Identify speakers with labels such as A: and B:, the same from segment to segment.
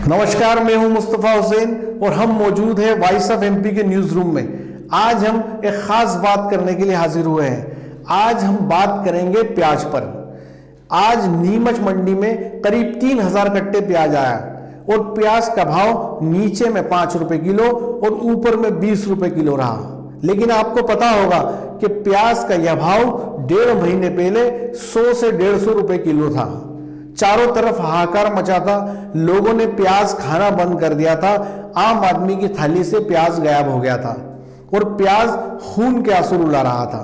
A: नमस्कार, मैं हूं मुस्तफा हुसैन और हम मौजूद हैं वॉइस ऑफ एमपी के न्यूज रूम में। आज हम एक खास बात करने के लिए हाजिर हुए हैं। आज हम बात करेंगे प्याज पर। आज नीमच मंडी में करीब 3000 कट्टे प्याज आया और प्याज का भाव नीचे में 5 रुपए किलो और ऊपर में 20 रुपए किलो रहा। लेकिन आपको पता होगा कि प्याज का यह भाव 1.5 महीने पहले 100 से 150 रुपए किलो था। चारों तरफ हाहाकार मचा था, लोगों ने प्याज खाना बंद कर दिया था। आम आदमी की थाली से प्याज गायब हो गया था और प्याज खून के आंसू रुला रहा था।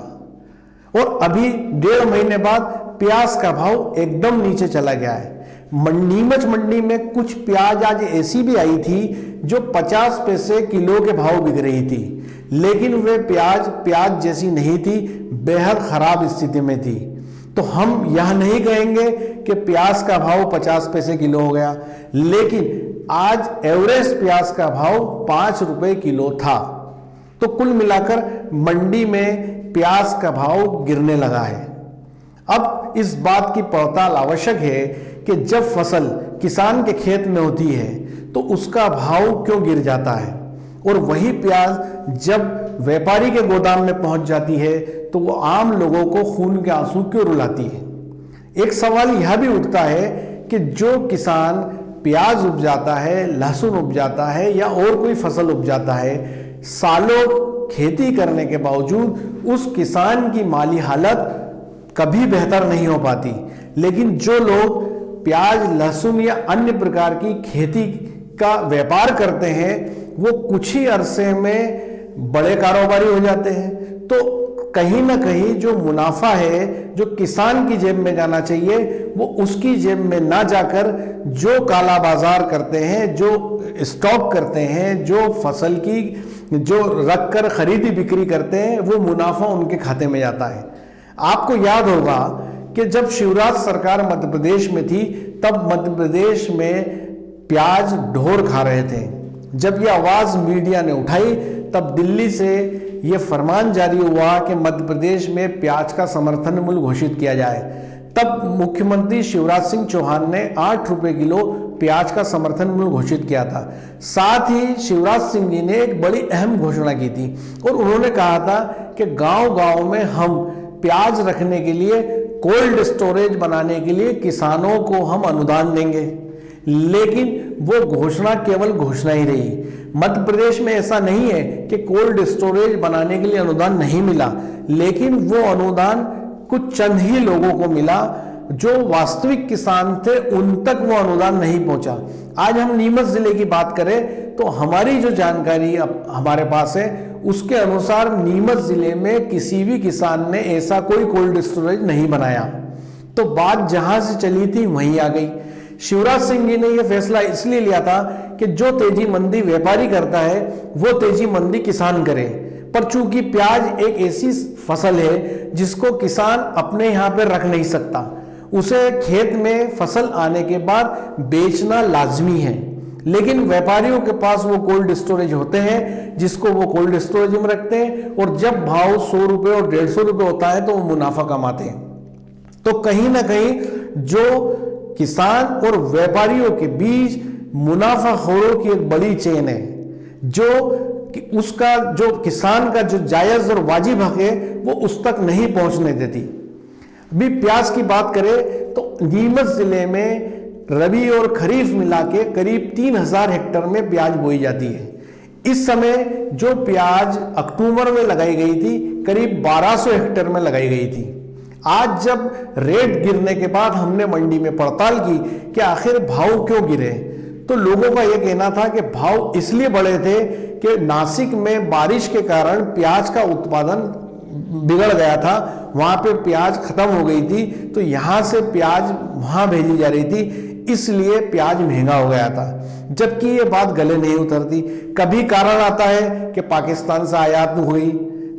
A: और अभी 1.5 महीने बाद प्याज का भाव एकदम नीचे चला गया है। नीमच मंडी में कुछ प्याज आज ऐसी भी आई थी जो 50 पैसे किलो के भाव बिक रही थी, लेकिन वे प्याज जैसी नहीं थी, बेहद खराब स्थिति में थी। तो हम यह नहीं कहेंगे कि प्याज का भाव 50 पैसे किलो हो गया, लेकिन आज एवरेज प्याज का भाव 5 रुपए किलो था। तो कुल मिलाकर मंडी में प्याज का भाव गिरने लगा है। अब इस बात की पड़ताल आवश्यक है कि जब फसल किसान के खेत में होती है तो उसका भाव क्यों गिर जाता है, और वही प्याज जब व्यापारी के गोदाम में पहुंच जाती है तो वो आम लोगों को खून के आंसू क्यों रुलाती है। एक सवाल यह भी उठता है कि जो किसान प्याज उपजाता है, लहसुन उपजाता है या और कोई फसल उपजाता है, सालों खेती करने के बावजूद उस किसान की माली हालत कभी बेहतर नहीं हो पाती। लेकिन जो लोग प्याज, लहसुन या अन्य प्रकार की खेती का व्यापार करते हैं वो कुछ ही अरसे में बड़े कारोबारी हो जाते हैं। तो कहीं ना कहीं जो मुनाफा है जो किसान की जेब में जाना चाहिए वो उसकी जेब में ना जाकर जो काला बाजार करते हैं, जो स्टॉक करते हैं, जो फसल की जो रख कर खरीदी बिक्री करते हैं, वो मुनाफा उनके खाते में जाता है। आपको याद होगा कि जब शिवराज सरकार मध्य प्रदेश में थी तब मध्य प्रदेश में प्याज ढोर खा रहे थे। जब यह आवाज मीडिया ने उठाई तब दिल्ली से यह फरमान जारी हुआ कि मध्य प्रदेश में प्याज का समर्थन मूल्य घोषित किया जाए। तब मुख्यमंत्री शिवराज सिंह चौहान ने 8 रुपए किलो प्याज का समर्थन मूल्य घोषित किया था। साथ ही शिवराज सिंह जी ने एक बड़ी अहम घोषणा की थी और उन्होंने कहा था कि गांव-गांव में हम प्याज रखने के लिए, कोल्ड स्टोरेज बनाने के लिए किसानों को हम अनुदान देंगे। लेकिन वो घोषणा केवल घोषणा ही रही। मध्य प्रदेश में ऐसा नहीं है कि कोल्ड स्टोरेज बनाने के लिए अनुदान नहीं मिला, लेकिन वो अनुदान कुछ चंद ही लोगों को मिला। जो वास्तविक किसान थे उन तक वो अनुदान नहीं पहुंचा। आज हम नीमच जिले की बात करें तो हमारी जो जानकारी अब हमारे पास है उसके अनुसार नीमच जिले में किसी भी किसान ने ऐसा कोई कोल्ड स्टोरेज नहीं बनाया। तो बात जहां से चली थी वहीं आ गई। शिवराज सिंह जी ने यह फैसला इसलिए लिया था कि जो तेजी मंदी व्यापारी करता है वो तेजी मंदी किसान करे। पर चूंकि प्याज एक ऐसी फसल है जिसको किसान अपने यहाँ पे रख नहीं सकता, उसे खेत में फसल आने के बाद बेचना लाजमी है। लेकिन व्यापारियों के पास वो कोल्ड स्टोरेज होते हैं जिसको वो कोल्ड स्टोरेज में रखते हैं और जब भाव 100 रुपए और 150 रुपए होता है तो वो मुनाफा कमाते हैं। तो कहीं ना कहीं जो किसान और व्यापारियों के बीच मुनाफाखोरों की एक बड़ी चेन है, जो उसका जो किसान का जो जायज और वाजिब हक है वो उस तक नहीं पहुंचने देती। अभी प्याज की बात करें तो नीमच जिले में रबी और खरीफ मिला के करीब 3000 हेक्टेयर में प्याज बोई जाती है। इस समय जो प्याज अक्टूबर में लगाई गई थी करीब 1200 हेक्टेयर में लगाई गई थी। आज जब रेट गिरने के बाद हमने मंडी में पड़ताल की कि आखिर भाव क्यों गिरे, तो लोगों का यह कहना था कि भाव इसलिए बढ़े थे कि नासिक में बारिश के कारण प्याज का उत्पादन बिगड़ गया था, वहां पे प्याज खत्म हो गई थी, तो यहां से प्याज वहां भेजी जा रही थी, इसलिए प्याज महंगा हो गया था। जबकि ये बात गले नहीं उतरती। कभी कारण आता है कि पाकिस्तान से आयात हुई,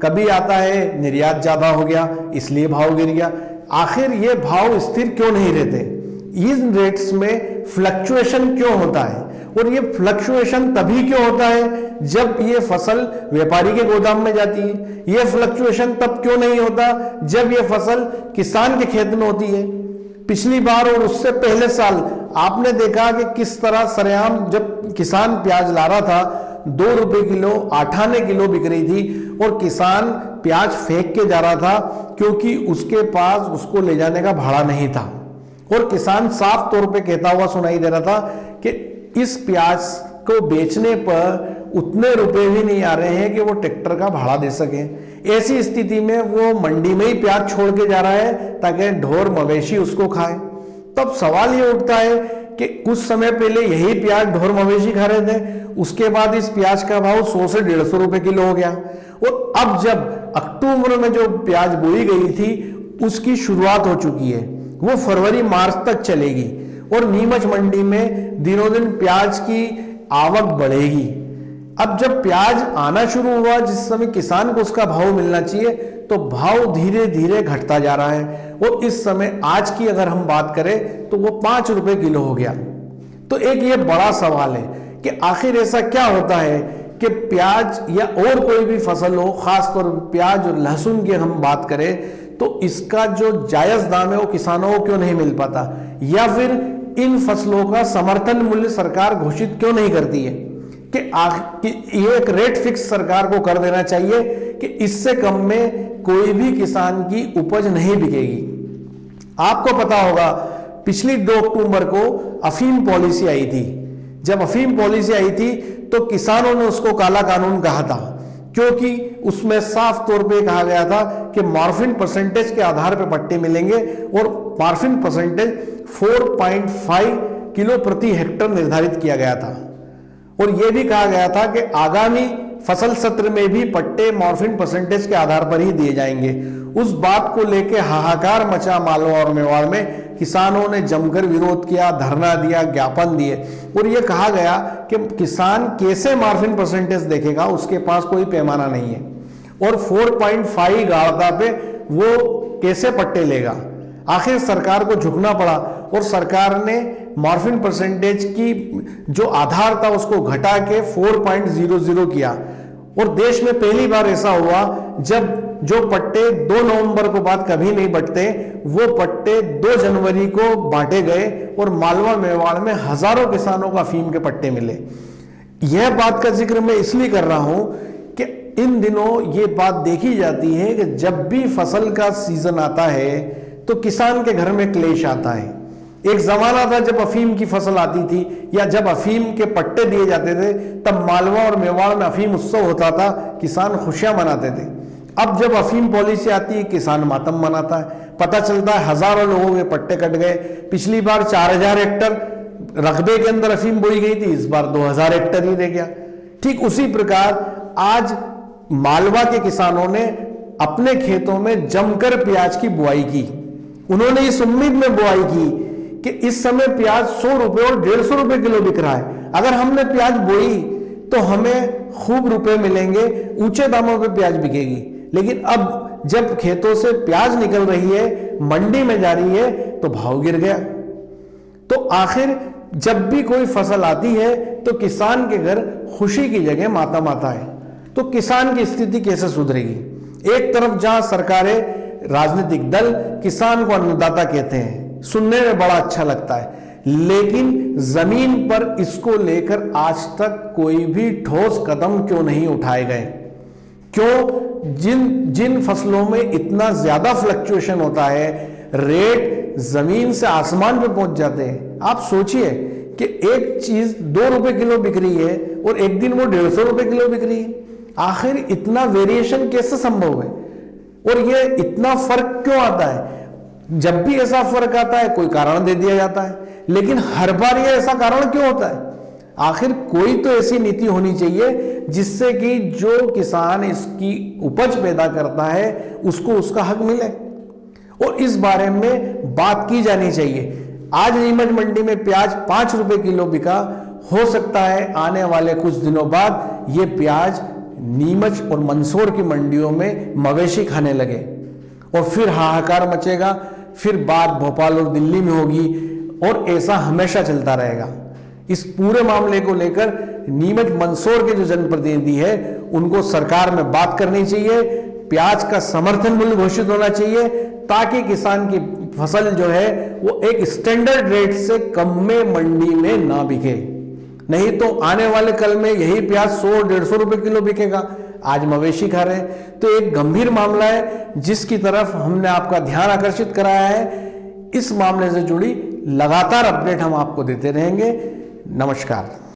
A: कभी आता है निर्यात ज्यादा हो गया इसलिए भाव गिर गया। आखिर ये भाव स्थिर क्यों नहीं रहते? इन रेट्स में फ्लक्चुएशन क्यों होता है? और ये फ्लक्चुएशन तभी क्यों होता है जब ये फसल व्यापारी के गोदाम में जाती है। ये फ्लक्चुएशन तब क्यों नहीं होता जब ये फसल किसान के खेत में होती है। पिछली बार और उससे पहले साल आपने देखा कि किस तरह सरेआम जब किसान प्याज ला रहा था, 2 रुपए किलो 8 आने किलो बिक रही थी और किसान प्याज फेंक के जा रहा था क्योंकि उसके पास उसको ले जाने का भाड़ा नहीं था। और किसान साफ तौर पे कहता हुआ सुनाई दे रहा था कि इस प्याज को बेचने पर उतने रुपए भी नहीं आ रहे हैं कि वो ट्रैक्टर का भाड़ा दे सके। ऐसी स्थिति में वो मंडी में ही प्याज छोड़ के जा रहा है ताकि ढोर मवेशी उसको खाए। तब सवाल ये उठता है कि कुछ समय पहले यही प्याज ढोर मवेशी खा रहे थे, उसके बाद इस प्याज का भाव 100 से 150 रुपए किलो हो गया। और अब जब अक्टूबर में जो प्याज बोई गई थी उसकी शुरुआत हो चुकी है, वो फरवरी मार्च तक चलेगी और नीमच मंडी में दिनों दिन प्याज की आवक बढ़ेगी। अब जब प्याज आना शुरू हुआ, जिस समय किसान को उसका भाव मिलना चाहिए, तो भाव धीरे धीरे घटता जा रहा है और इस समय आज की अगर हम बात करें तो वो 5 रुपए किलो हो गया। तो एक ये बड़ा सवाल है कि आखिर ऐसा क्या होता है कि प्याज या और कोई भी फसल हो, खासतौर पर प्याज और लहसुन की हम बात करें तो इसका जो जायज दाम है वो किसानों को क्यों नहीं मिल पाता, या फिर इन फसलों का समर्थन मूल्य सरकार घोषित क्यों नहीं करती है कि ये एक रेट फिक्स सरकार को कर देना चाहिए कि इससे कम में कोई भी किसान की उपज नहीं बिकेगी। आपको पता होगा पिछली 2 अक्टूबर को अफीम पॉलिसी आई थी। जब अफीम पॉलिसी आई थी तो किसानों ने उसको काला कानून कहा था, क्योंकि उसमें साफ तौर पे कहा गया था कि मॉर्फिन परसेंटेज के आधार पर पट्टे मिलेंगे और मॉर्फिन परसेंटेज 4.5 किलो प्रति हेक्टर निर्धारित किया गया था। और यह भी कहा गया था कि आगामी फसल सत्र में भी पट्टे मॉर्फिन परसेंटेज के आधार पर ही दिए जाएंगे। उस बात को लेकर हाहाकार मचा मालवा और मेवाड़ में। किसानों ने जमकर विरोध किया, धरना दिया, ज्ञापन दिए और यह कहा गया कि किसान कैसे मॉर्फिन परसेंटेज देखेगा, उसके पास कोई पैमाना नहीं है और 4.5 गाढ़ता पे वो कैसे पट्टे लेगा। आखिर सरकार को झुकना पड़ा और सरकार ने मॉर्फिन परसेंटेज की जो आधार था उसको घटा के 4.00 किया। और देश में पहली बार ऐसा हुआ जब जो पट्टे 2 नवंबर को बाद कभी नहीं बंटते, वो पट्टे 2 जनवरी को बांटे गए और मालवा मेवाड़ में हजारों किसानों को अफीम के पट्टे मिले। यह बात का जिक्र मैं इसलिए कर रहा हूं कि इन दिनों ये बात देखी जाती है कि जब भी फसल का सीजन आता है तो किसान के घर में क्लेश आता है। एक जमाना था जब अफीम की फसल आती थी या जब अफीम के पट्टे दिए जाते थे तब मालवा और मेवाड़ में अफीम उत्सव होता था, किसान खुशियां मनाते थे। अब जब अफीम पॉलिसी आती है किसान मातम मनाता है। पता चलता है हजारों लोगों के पट्टे कट गए। पिछली बार 4000 हेक्टर रकबे के अंदर अफीम बोई गई थी, इस बार 2000 हेक्टर ही रह गया। ठीक उसी प्रकार आज मालवा के किसानों ने अपने खेतों में जमकर प्याज की बुआई की। उन्होंने इस उम्मीद में बुआई की कि इस समय प्याज 100 रुपए और 150 रुपए किलो बिक रहा है, अगर हमने प्याज बोई तो हमें खूब रुपए मिलेंगे, ऊंचे दामों पे प्याज बिकेगी। लेकिन अब जब खेतों से प्याज निकल रही है, मंडी में जा रही है, तो भाव गिर गया। तो आखिर जब भी कोई फसल आती है तो किसान के घर खुशी की जगह मातम आता है। तो किसान की स्थिति कैसे सुधरेगी? एक तरफ जहां सरकारें, राजनीतिक दल किसान को अन्नदाता कहते हैं, सुनने में बड़ा अच्छा लगता है, लेकिन जमीन पर इसको लेकर आज तक कोई भी ठोस कदम क्यों नहीं उठाए गए? क्यों जिन फसलों में इतना ज्यादा फ्लक्चुएशन होता है, रेट जमीन से आसमान पे पहुंच जाते हैं। आप सोचिए कि एक चीज 2 रुपए किलो बिक रही है और एक दिन वो 150 रुपए किलो बिक रही है। आखिर इतना वेरिएशन कैसे संभव है और ये इतना फर्क क्यों आता है? जब भी ऐसा फर्क आता है कोई कारण दे दिया जाता है, लेकिन हर बार ये ऐसा कारण क्यों होता है? आखिर कोई तो ऐसी नीति होनी चाहिए जिससे कि जो किसान इसकी उपज पैदा करता है उसको उसका हक मिले और इस बारे में बात की जानी चाहिए। आज नीमच मंडी में प्याज 5 रुपए किलो बिका, हो सकता है आने वाले कुछ दिनों बाद ये प्याज नीमच और मंदसौर की मंडियों में मवेशी खाने लगे और फिर हाहाकार मचेगा, फिर बात भोपाल और दिल्ली में होगी और ऐसा हमेशा चलता रहेगा। इस पूरे मामले को लेकर नीमच मंदसौर के जो जनप्रतिनिधि है उनको सरकार में बात करनी चाहिए, प्याज का समर्थन मूल्य घोषित होना चाहिए ताकि किसान की फसल जो है वो एक स्टैंडर्ड रेट से कम में मंडी में ना बिके, नहीं तो आने वाले कल में यही प्याज 100-150 रुपए किलो बिकेगा। आज मवेशी खा रहे हैं, तो एक गंभीर मामला है जिसकी तरफ हमने आपका ध्यान आकर्षित कराया है। इस मामले से जुड़ी लगातार अपडेट हम आपको देते रहेंगे। नमस्कार।